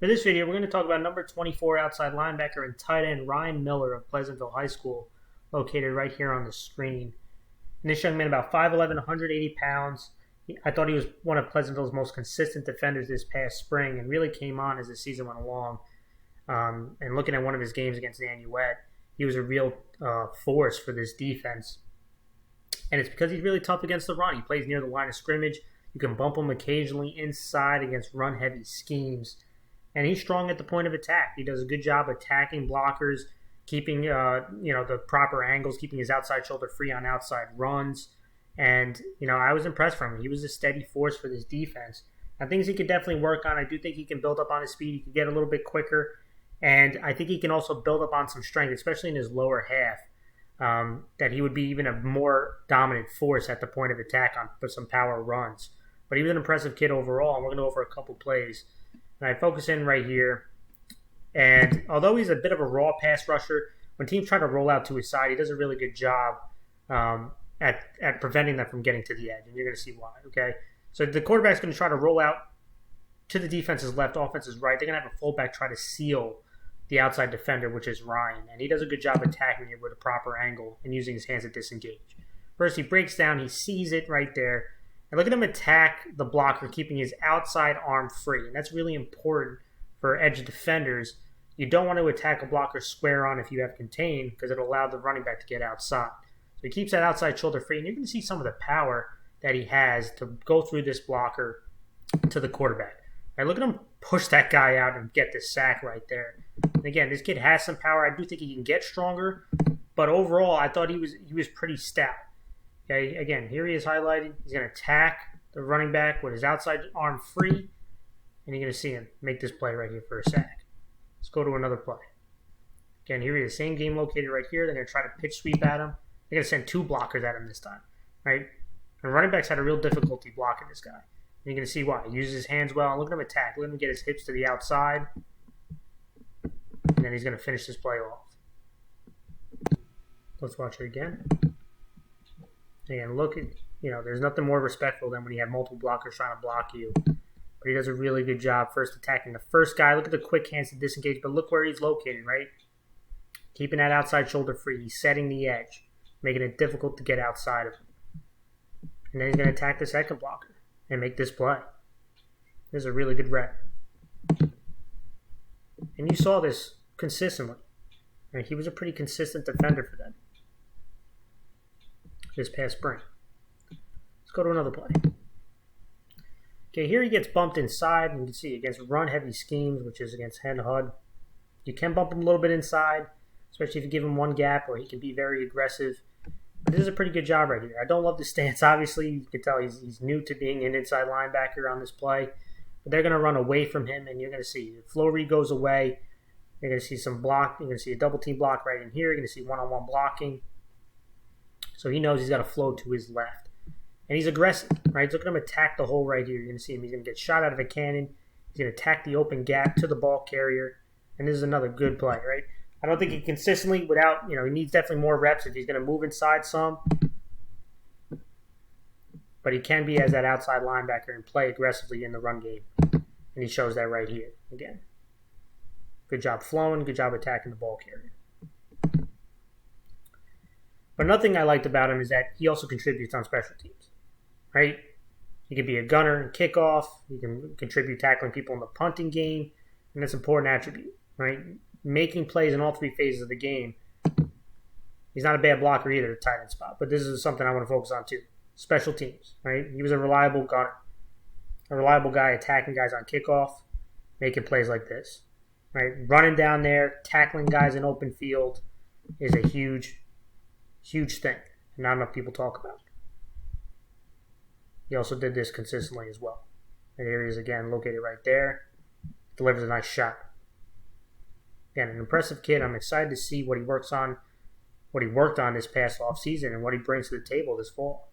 For this video, we're going to talk about number 24 outside linebacker and tight end Ryan Miller of Pleasantville High School, located right here on the screen. And this young man, about 5'11", 180 pounds. I thought he was one of Pleasantville's most consistent defenders this past spring and really came on as the season went along. And looking at one of his games against Nanuet, he was a real force for this defense. And it's because he's really tough against the run. He plays near the line of scrimmage. You can bump him occasionally inside against run-heavy schemes. And he's strong at the point of attack. He does a good job attacking blockers, keeping the proper angles, keeping his outside shoulder free on outside runs. And, I was impressed from him. He was a steady force for this defense. Now, things he could definitely work on. I do think he can build up on his speed. He can get a little bit quicker. And I think he can also build up on some strength, especially in his lower half. That he would be even a more dominant force at the point of attack for some power runs. But he was an impressive kid overall, and we're going to go over a couple plays. And I focus in right here. And although he's a bit of a raw pass rusher, when teams try to roll out to his side, he does a really good job at preventing them from getting to the edge. And you're going to see why, okay? So the quarterback's going to try to roll out to the defense's left, offense's right. They're going to have a fullback try to seal the outside defender, which is Ryan. And he does a good job attacking it with a proper angle and using his hands to disengage. First, he breaks down. He sees it right there. And look at him attack the blocker, keeping his outside arm free. And that's really important for edge defenders. You don't want to attack a blocker square on if you have contained, because it'll allow the running back to get outside. So he keeps that outside shoulder free. And you're going to see some of the power that he has to go through this blocker to the quarterback. Right, look at him push that guy out and get this sack right there. And again, this kid has some power. I do think he can get stronger. But overall, I thought he was pretty stout. Okay, again, here he is highlighted. He's going to attack the running back with his outside arm free. And you're going to see him make this play right here for a sack. Let's go to another play. Again, here he is. Same game located right here. They're going to try to pitch sweep at him. They're going to send two blockers at him this time. Right? And running backs had a real difficulty blocking this guy. And you're going to see why. He uses his hands well. And look at him attack. Look at him get his hips to the outside. And then he's going to finish this play off. Let's watch it again. And look at, there's nothing more respectful than when you have multiple blockers trying to block you. But he does a really good job first attacking the first guy. Look at the quick hands to disengage, but look where he's located, right? Keeping that outside shoulder free. He's setting the edge, making it difficult to get outside of him. And then he's going to attack the second blocker and make this play. This is a really good rep. And you saw this consistently. Right? He was a pretty consistent defender for them this past spring. Let's go to another play. Okay, here he gets bumped inside, and you can see against run-heavy schemes, which is against Hen Hud. You can bump him a little bit inside, especially if you give him one gap, or he can be very aggressive. But this is a pretty good job right here. I don't love the stance, obviously. You can tell he's new to being an inside linebacker on this play. But they're going to run away from him, and you're going to see the flow read goes away. You're going to see some block. You're going to see a double-team block right in here. You're going to see one-on-one blocking. So he knows he's got to flow to his left. And he's aggressive, right? Look at him attack the hole right here. You're going to see him. He's going to get shot out of a cannon. He's going to attack the open gap to the ball carrier. And this is another good play, right? I don't think he consistently without, he needs definitely more reps if he's going to move inside some. But he can be as that outside linebacker and play aggressively in the run game. And he shows that right here again. Good job flowing. Good job attacking the ball carrier. But another thing I liked about him is that he also contributes on special teams, right? He can be a gunner and kickoff. He can contribute tackling people in the punting game. And that's an important attribute, right? Making plays in all three phases of the game. He's not a bad blocker either at tight end spot. But this is something I want to focus on too. Special teams, right? He was a reliable gunner. A reliable guy attacking guys on kickoff, making plays like this, right? Running down there, tackling guys in open field is a huge thing, and not enough people talk about. He also did this consistently as well. And here he is again, located right there. Delivers a nice shot. Again, an impressive kid. I'm excited to see what he worked on this past offseason and what he brings to the table this fall.